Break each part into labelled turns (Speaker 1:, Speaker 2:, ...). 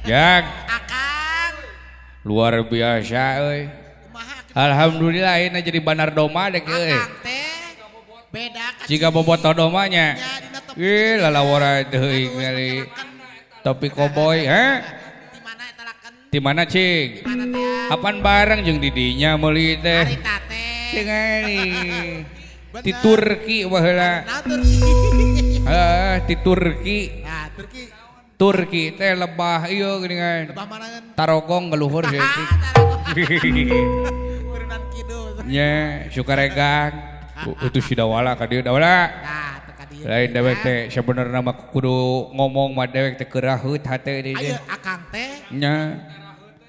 Speaker 1: Jak
Speaker 2: Akang.
Speaker 1: luar biasa euy. Alhamdulillah ini jadi banar doma dek euy.
Speaker 2: Akang teh beda kecil.
Speaker 1: Jika bobotoh domanya.
Speaker 2: Ya, dina topi.
Speaker 1: Ih lalawara teuing ngali topi koboi
Speaker 2: Di mana eta laken?
Speaker 1: Di mana cing?
Speaker 2: Di mana teh?
Speaker 1: Apaan bareng jeung di dinya meuli teh?
Speaker 2: Harita teh.
Speaker 1: Cing ani. Di Turki baheula.
Speaker 2: Nah, Turki.
Speaker 1: Di Turki.
Speaker 2: Nah, Turki.
Speaker 1: Turki teh lebah ieu geuningan.
Speaker 2: Lebah manahan.
Speaker 1: Tarogong geluhur sih.
Speaker 2: Turunan kidul.
Speaker 1: Nya Sukaregang. Itu si Dawala ka dieu Dawala.
Speaker 2: Nah, teka dieu.
Speaker 1: Lain dewek teh sebenarnya mah kudu ngomong mah dewek teh keuraheut hate deui.
Speaker 2: Ayo akang teh
Speaker 1: Nya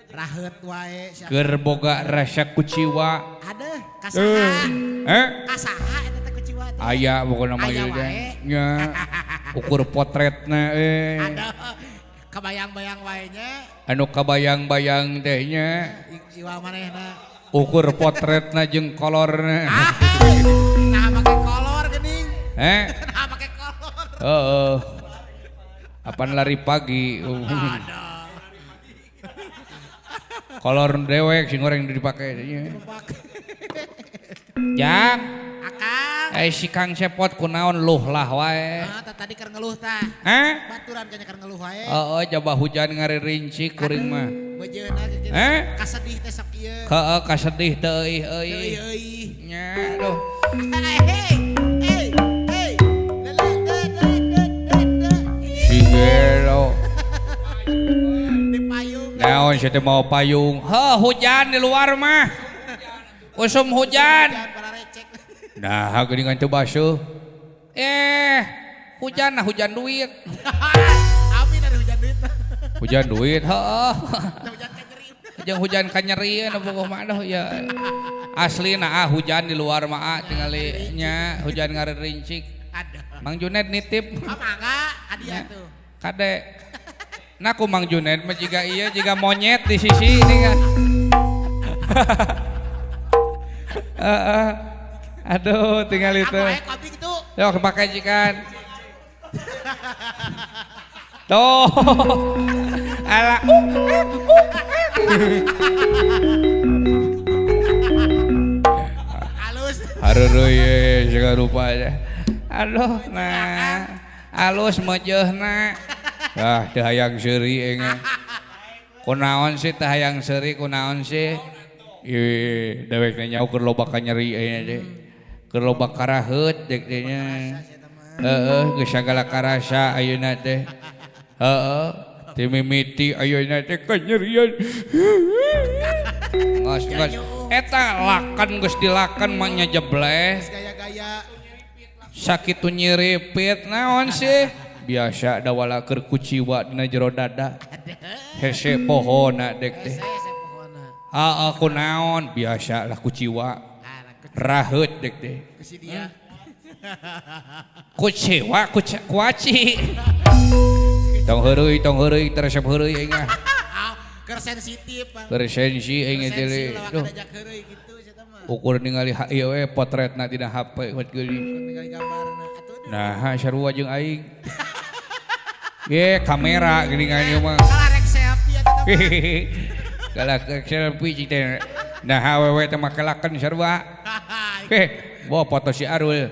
Speaker 2: raheut wae siapa?
Speaker 1: keur boga rasa kuciwa.
Speaker 2: Ada kasaha. Kasaha eta teh kuciwa teh.
Speaker 1: Aya pokona mah
Speaker 2: Aya
Speaker 1: ieu teh.
Speaker 2: wae.
Speaker 1: Nya ukur potretna
Speaker 2: Ada kebayang-bayang wae nya.
Speaker 1: anu kabayang-bayang teh nya
Speaker 2: Iwa manehna.
Speaker 1: ukur potretna jeung kolorna.
Speaker 2: Nah make kolor geuning. Nah make kolor.
Speaker 1: Heeh. Apaan lari pagi. Kolor dewek sing goreng dipake nya. Jak
Speaker 2: Akang.
Speaker 1: si Kang Sepot kunaon luh lah wae.
Speaker 2: Tadi keur ngeluh tah. Baturan kayaknya keur ngeluh wae.
Speaker 1: Heeh, jaba hujan ngaririnci kuring mah.
Speaker 2: Bejeuna gitu. Kasedih teh sok ieu.
Speaker 1: Heeh, kasedih teh euy euy.
Speaker 2: Euy.
Speaker 1: Nya aduh.
Speaker 2: Hey.
Speaker 1: Si Gero.
Speaker 2: Di payung.
Speaker 1: Naon si teh mau payung. Heuh, hujan di luar mah. Usum hujan.
Speaker 2: Jangan para recek.
Speaker 1: Nah, geuningan teu basuh. Hujan nah hujan duit.
Speaker 2: Amin ada hujan duit.
Speaker 1: Hujan duit, heeh.
Speaker 2: Hujan kanyeri.
Speaker 1: Jeung hujan kanyerieun pokok mah aduh ya. Asli nah hujan di luar mah tingali nya hujan ngarincik.
Speaker 2: Ada.
Speaker 1: Mang Junet nitip.
Speaker 2: Mangga hadiah tuh.
Speaker 1: Kade. Nah ku Mang Junet mah jiga ieu jiga monyet di sisi ini kan. Aduh tinggal itu.
Speaker 2: Kopi gitu.
Speaker 1: Yo kepake jikan. Tuh. Ala.
Speaker 2: Halus.
Speaker 1: Haruruy juga rupanya. Aduh nah. Alus mejehna. Teu hayang seuri engeh. Kunaon sih teu hayang seuri kunaon sih? Ieu dewek nya keur loba kanyeri teh. Keur loba karaheut dek teh nya. Heeh, geus sagala karasa ayeuna teh. Heeh, ti mimiti ayeuna teh kanyerian. Ngos eta lakan geus dilakan mah nya jebles.
Speaker 2: Gaya-gaya.
Speaker 1: Sakitu nyiripit naon sih? Biasa dawala keur kuciwa dina jero dada. Hese pohona dek teh. Heeh, kunaon? Biasa lah kuciwa. Raheut dek teh.
Speaker 2: Kusi dia.
Speaker 1: Kuciwa kuaci. Tong heureuy teresep heureuy aing mah.
Speaker 2: Keur sensitif.
Speaker 1: Keur sensi aing teh. Duh. Ukur ningali ieu we potretna dina HP buat geulis.
Speaker 2: Ningali gambarna.
Speaker 1: Nah, sarua jeung aing. Ye, kamera geuningan ieu mah.
Speaker 2: Kalarek selfie atuh mah.
Speaker 1: Kalak selfie cik teh. Nah, awewe teh make laken sarua. Bawa foto si Arul.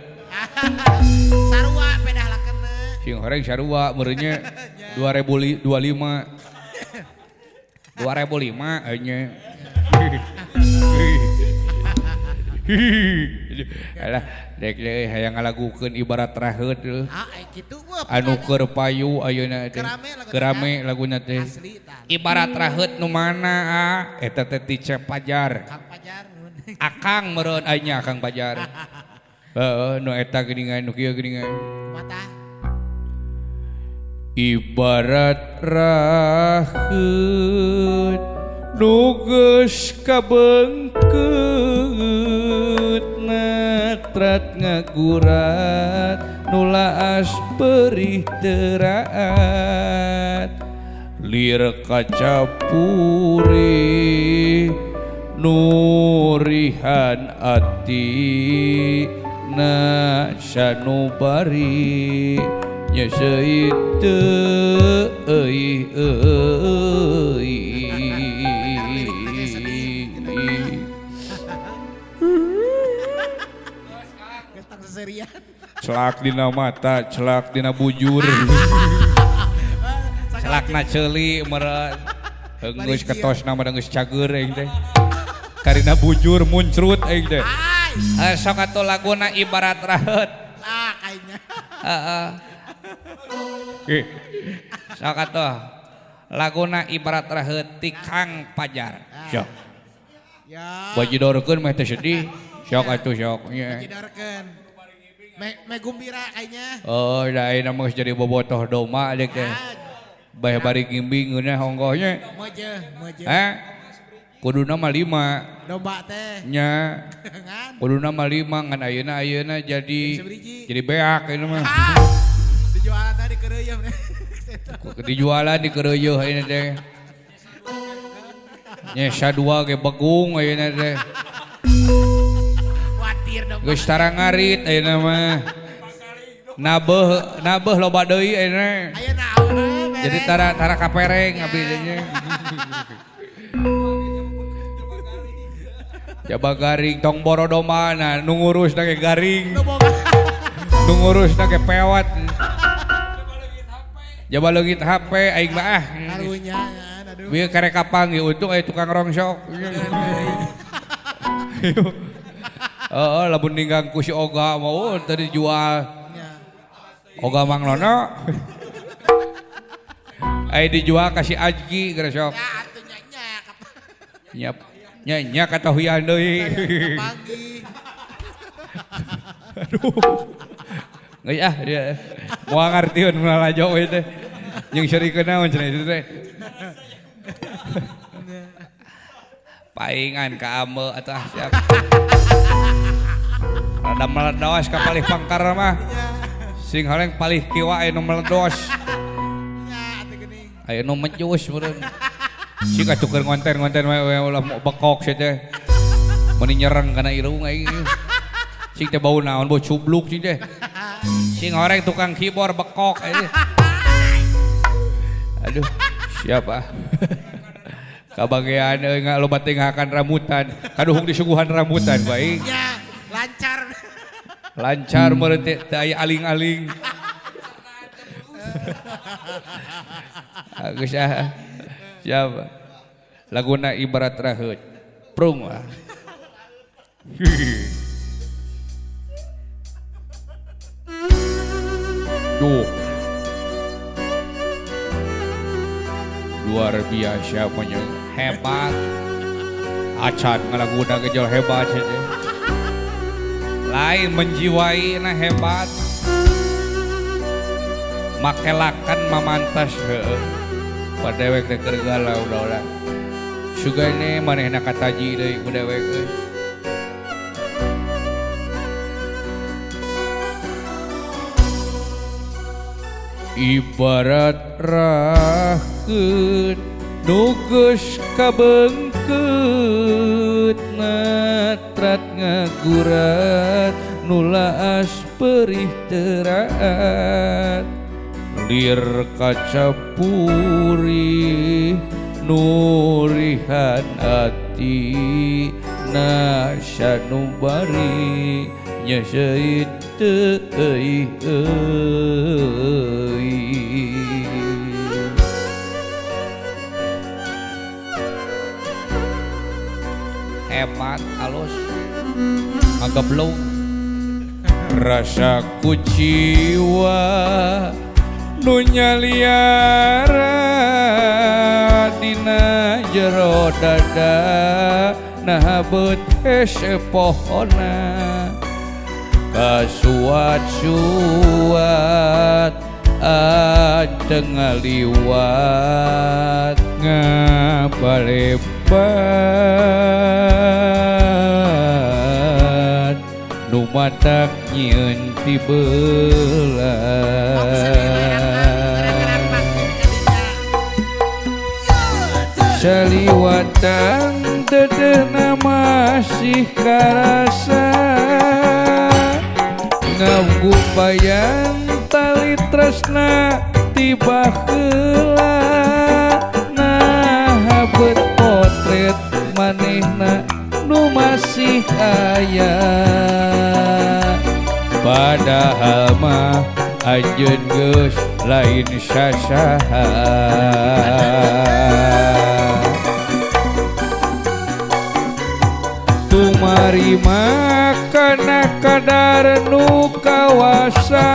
Speaker 2: Sarua pedah lakenna.
Speaker 1: Sing horeng sarua meureunnya 2025. 2005 nya. Alah, dek deui hayang ngalagukeun ibarat raheut teh.
Speaker 2: Kitu gua.
Speaker 1: Anu keur payu ayeuna teh.
Speaker 2: Kerame
Speaker 1: laguna teh.
Speaker 2: Asli tah.
Speaker 1: Ibarat raheut nu mana eta teh ti Cep Pajar.
Speaker 2: Kang Pajar.
Speaker 1: Akang meureun anya Akang Pajar. Heeh, nu eta geuningan nu kieu geuningan.
Speaker 2: Mata.
Speaker 1: Ibarat raheut nu geus kabengkeut natrat ngagurat nu laas perih teraat lir kaca puri nurihan ati na sanubari nya seuiteu euy.
Speaker 2: Getang seserian.
Speaker 1: Celak dina mata, celak dina bujur. Celakna ceuli meureun. Geus ketosna mah geus cager aing teh. Karina bujur muncrut aing teh. Sok atuh laguna ibarat raheut.
Speaker 2: Ah kayaknya.
Speaker 1: Heeh. Sok atuh laguna ibarat raheut ti Kang Pajar. Sok.
Speaker 2: Ya.
Speaker 1: Bajidorkeun mah teh sedih. Sok atuh sok nya.
Speaker 2: Bajidorkeun. Me gumbira kayaknya.
Speaker 1: Oh, da ayeuna mah jadi bobotoh doma deuk teh. Bae bari gimbing geunah ongkohnya.
Speaker 2: Moje.
Speaker 1: Kuduna mah 5.
Speaker 2: Domba teh.
Speaker 1: Nya.
Speaker 2: Ngan.
Speaker 1: Kuduna mah 5 ngan ayeuna jadi beak ini mah.
Speaker 2: Dijualan di keureueuh.
Speaker 1: Dijualan di keureueuh ayeuna teh. Nya sadua ge begung ayeuna teh.
Speaker 2: Watir dong.
Speaker 1: Geus tara ngarit ayeuna mah. Nabeuh loba deui ayeuna.
Speaker 2: Ayeuna
Speaker 1: Jadi tara kapereng abdi nya. Jaba garing tong borodoma nu ngurus ge garing. Nu ngurus ge pewat. Jaba leungit HP aing mah
Speaker 2: Karunya aduh.
Speaker 1: Bieu karek kapanggih untung aya tukang rongsok. Heeh, lamun ninggang ku si Oga mau tadi jual. Oga Mang Lono. Aya dijual ka si Ajki geus sok.
Speaker 2: Ya atuh nyanyak.
Speaker 1: Nyap. Nya kata huyan deui.
Speaker 2: Pagi.
Speaker 1: Aduh. Geus dia. Moal ngartieun mulai lajo we teh. Jeung seureikeun naon cenah itu teh. Paingan ka ame atuh siap. Rada meledos ka palih pangkar mah. Sing haleng palih kiwa aya nu meledos.
Speaker 2: Ya atuh geuning.
Speaker 1: Aya nu mejus meureun. Sing atuh ngonten-ngonten we ulah bekok sia teh. Meni nyereng kana irung aing. Sing teh bau naon bau cubluk sing teh. Sing horeng tukang keyboard bekok aing. Aduh, siapa? Kabagean euy loba teh ngahakan rambutan. Kaduhung disuguhan rambutan baik.
Speaker 2: Ya lancar.
Speaker 1: Lancar meureun teh aya aling-aling. Geus siapa? Laguna ibarat raheut. Prung lah. Duh. Luar biasa punya hebat. Acan ngalaguna gejol hebat saja. Lain menjiwai na hebat. Makelakan mamantas heueuh. Padewek teh keur galau udah. Sugane manehna kataji deui ku dewek euy. Ibarat raheut nu geus kabeungkeut natrat ngagurat nu laas perih teraat lir kaca purih nurihan ati nasanu bari nya seuiteu euy. Hebat halus ngageblung rasa kuciwa nu nyaliara dina jero dada nah beut hese pohona kasuat-suat ajeng ngaliwat ngabalebat nu matak nyieun ti beulah saliwatang dedena masih karasa ngagupayang tali tresna tiba heula nah bet potret manehna nu masih aya padahal mah anjeun geus lain sasaha tumari makana kadar nu kawasa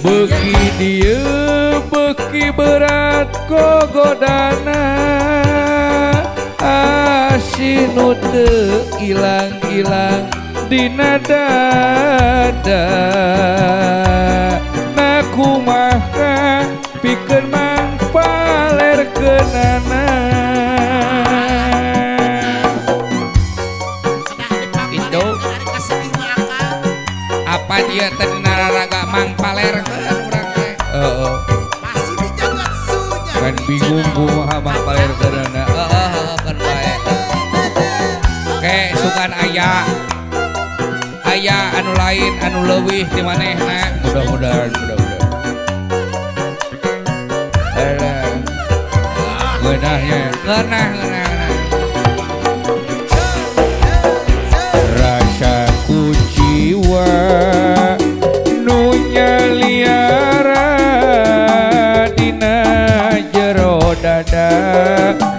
Speaker 1: beuki dieu beuki berat gogodana asih nu teu ilang-ilang dina dada na kumaha pikeun mang palerkeunana itu apa dia tadi nararaga mang palerkeun urang teh
Speaker 2: masih dijaga sunya
Speaker 1: kan bingung kumaha mang palerkeunana kan bae ke sukan aya anu lain anu leuwih ti manehna mudah-mudahan ngeunah rasa kuciwa nu nyaliara dina jero dada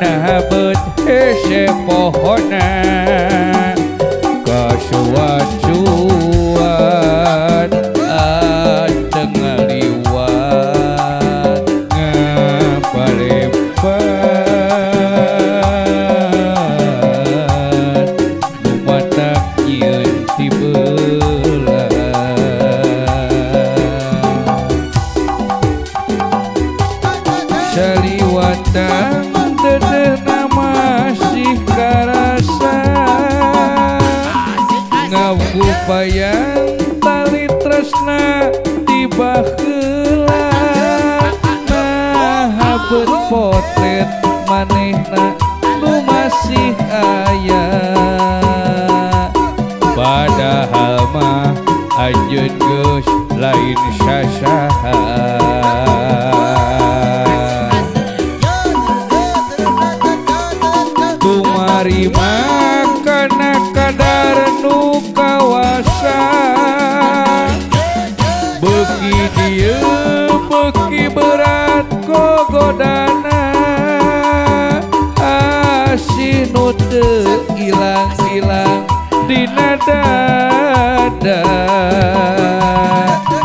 Speaker 1: nah beut hese pohona kasuan-suan tengah liwat ngapalepat lumatak nyeun ti beula saliwatan dedehna masih karasa ngawupayang tali tresna tiba heula nah beut potret manehna nu masih aya padahal mah anjeun geus lain sasaha tumari makana kadar nu kawasa beuki dieu beuki berat gogodana asih nu teu ilang-ilang dina dada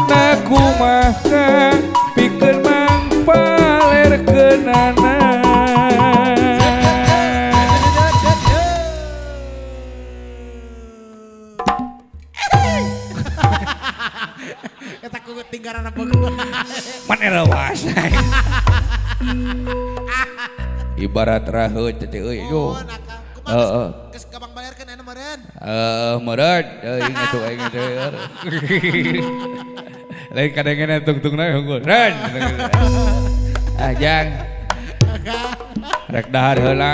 Speaker 1: na kumaha pikeun mang palerkeunana
Speaker 2: eta ku tinggaran beugeuh
Speaker 1: maneh lewas ibarat raheut teh euy yo
Speaker 2: geus gampang bayarkeun anu meureun
Speaker 1: meureun teuing atuh aing teh lain kadang-kadang tungtungna unggul ren jang rek dahar heula